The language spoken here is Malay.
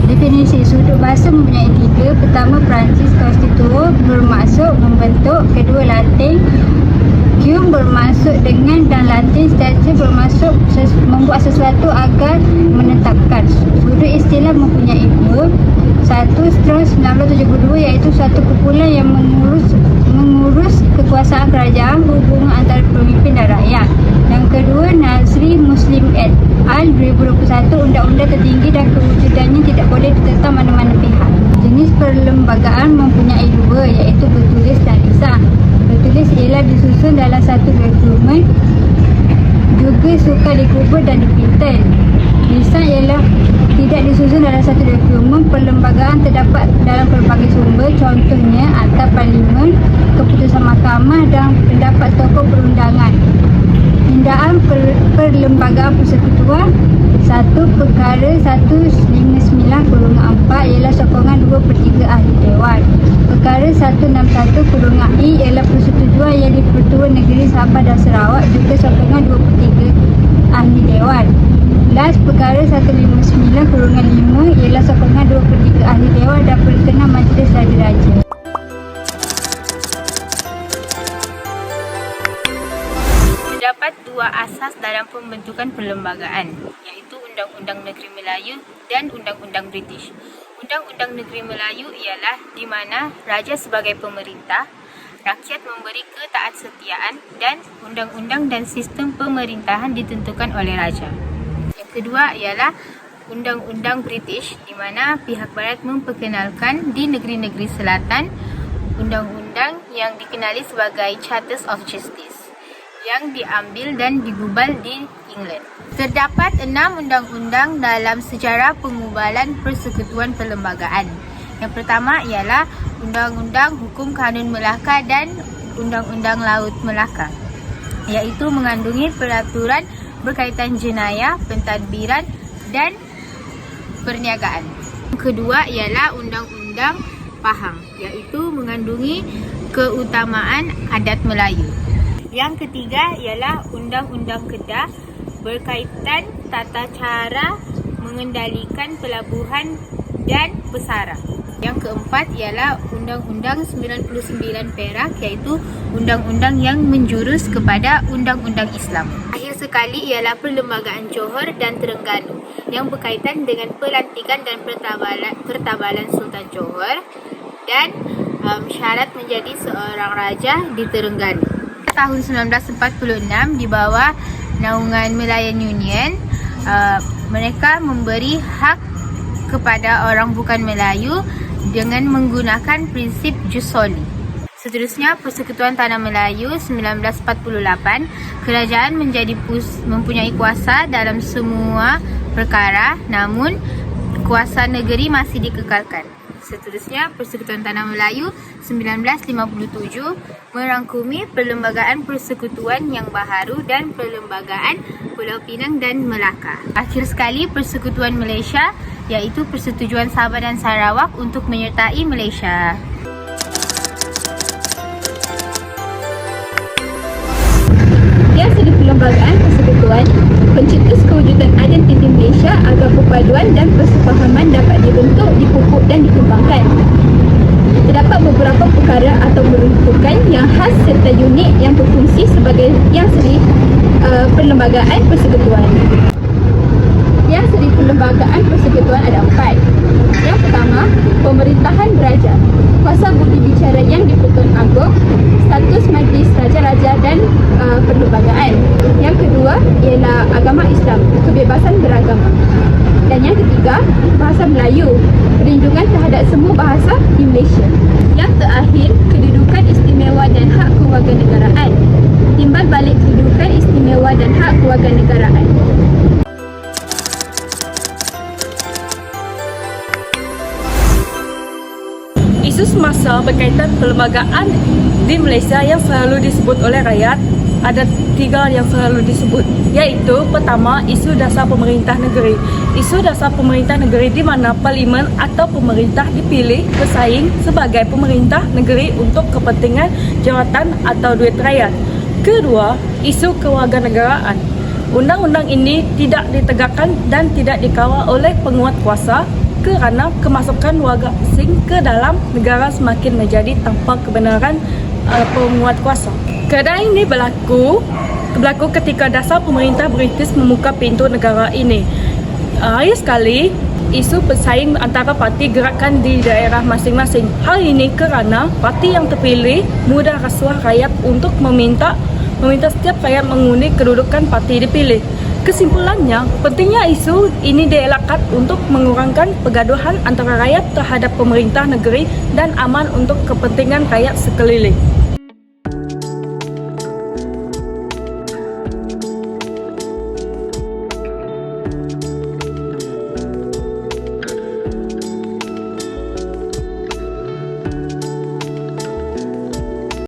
Definisi sudut bahasa mempunyai tiga. Pertama, Perancis Constituo bermaksud membentuk. Kedua, Latin Cum bermaksud dengan, dan Latin Statio bermaksud membuat sesuatu agar menetapkan. Sudut istilah mempunyai dua. Satu, Strauss 1972, iaitu suatu kumpulan yang mengurus kekuasaan kerajaan, hubungan antara pemimpin dan rakyat. Yang kedua, Nazri Muslim et al. 2021, undang-undang tertinggi dan kewujudannya tidak boleh ditentang mana-mana pihak. Jenis perlembagaan mempunyai dua, iaitu bertulis dan lisan. Bertulis ialah disusun dalam satu dokumen, juga sukar dikubur dan dipintal. Lisan ialah tidak disusun dalam satu dokumen. Perlembagaan terdapat dalam pelbagai sumber, contohnya Akta Parlimen, keputusan mahkamah dan pendapat tokoh perundangan. Pindaan perlembagaan persekutuan. 1. Perkara 159/4 ialah sokongan 2/3 ahli dewan. Perkara 161/I ialah persetujuan yang di-Pertuan Negeri Sabah dan Sarawak, juga sokongan 2/3 ahli dewan. Last, perkara 159/5 ialah sokongan 2/3 ahli dewan dan Perdana Majlis Raja-Raja. Terdapat dua asas dalam pembentukan perlembagaan, iaitu Undang-Undang Negeri Melayu dan Undang-Undang British. Undang-Undang Negeri Melayu ialah di mana raja sebagai pemerintah, rakyat memberi ketaatsetiaan, dan undang-undang dan sistem pemerintahan ditentukan oleh raja. Yang kedua ialah Undang-Undang British, di mana pihak barat memperkenalkan di negeri-negeri selatan undang-undang yang dikenali sebagai Charters of Justice, yang diambil dan digubal di England. Terdapat 6 undang-undang dalam sejarah pengubalan persekutuan perlembagaan. Yang pertama ialah Undang-Undang Hukum Kanun Melaka dan Undang-Undang Laut Melaka, iaitu mengandungi peraturan berkaitan jenayah, pentadbiran dan perniagaan. Yang kedua ialah Undang-Undang Pahang, iaitu mengandungi keutamaan adat Melayu. Yang ketiga ialah Undang-Undang Kedah, berkaitan tata cara mengendalikan pelabuhan dan pesara. Yang keempat ialah Undang-Undang 99 Perak, iaitu undang-undang yang menjurus kepada undang-undang Islam. Akhir sekali ialah Perlembagaan Johor dan Terengganu yang berkaitan dengan pelantikan dan pertabalan Sultan Johor dan syarat menjadi seorang raja di Terengganu. Tahun 1946 di bawah naungan Malayan Union, mereka memberi hak kepada orang bukan Melayu dengan menggunakan prinsip jus soli. Seterusnya, Persekutuan Tanah Melayu 1948, kerajaan mempunyai kuasa dalam semua perkara, namun kuasa negeri masih dikekalkan. Seterusnya, Persekutuan Tanah Melayu 1957 merangkumi Perlembagaan Persekutuan yang baharu dan Perlembagaan Pulau Pinang dan Melaka. Akhir sekali, Persekutuan Malaysia, iaitu Persetujuan Sabah dan Sarawak untuk menyertai Malaysia. Yang segi Perlembagaan Persekutuan pencetus kewujudan identiti Malaysia agar perpaduan dan persefahaman dapat dibentuk, dipupuk dan dikembangkan. Terdapat beberapa perkara atau peruntukan yang khas serta unik yang berfungsi sebagai yang segi Perlembagaan Persekutuan. Yang segi Perlembagaan Persekutuan ada 4. Yang pertama, pemerintahan beraja, kuasa budi bicara yang di-Pertuan Agong, status majlis raja-raja dan perlembagaan. Yang kedua ialah agama Islam, kebebasan beragama. Dan yang ketiga, bahasa Melayu, perlindungan terhadap semua bahasa di Malaysia. Yang terakhir, kedudukan istimewa dan hak kewarganegaraan, timbal balik kedudukan istimewa dan hak kewarganegaraan. Isu semasa berkaitan perlembagaan di Malaysia yang selalu disebut oleh rakyat, ada 3 yang selalu disebut, iaitu pertama, isu dasar pemerintah negeri. Isu dasar pemerintah negeri di mana parlimen atau pemerintah dipilih bersaing sebagai pemerintah negeri untuk kepentingan jawatan atau duit rakyat. Kedua, isu kewarganegaraan. Undang-undang ini tidak ditegakkan dan tidak dikawal oleh penguat kuasa kerana kemasukan warga asing ke dalam negara semakin menjadi tanpa kebenaran penguat kuasa. Keadaan ini berlaku ketika dasar pemerintah British membuka pintu negara ini. Hari sekali, isu bersaing antara parti gerakan di daerah masing-masing. Hal ini kerana parti yang terpilih mudah rasuah rakyat untuk meminta setiap rakyat mengundi kedudukan parti dipilih. Kesimpulannya, pentingnya isu ini dielakkan untuk mengurangkan pergaduhan antara rakyat terhadap pemerintah negeri dan aman untuk kepentingan rakyat sekeliling.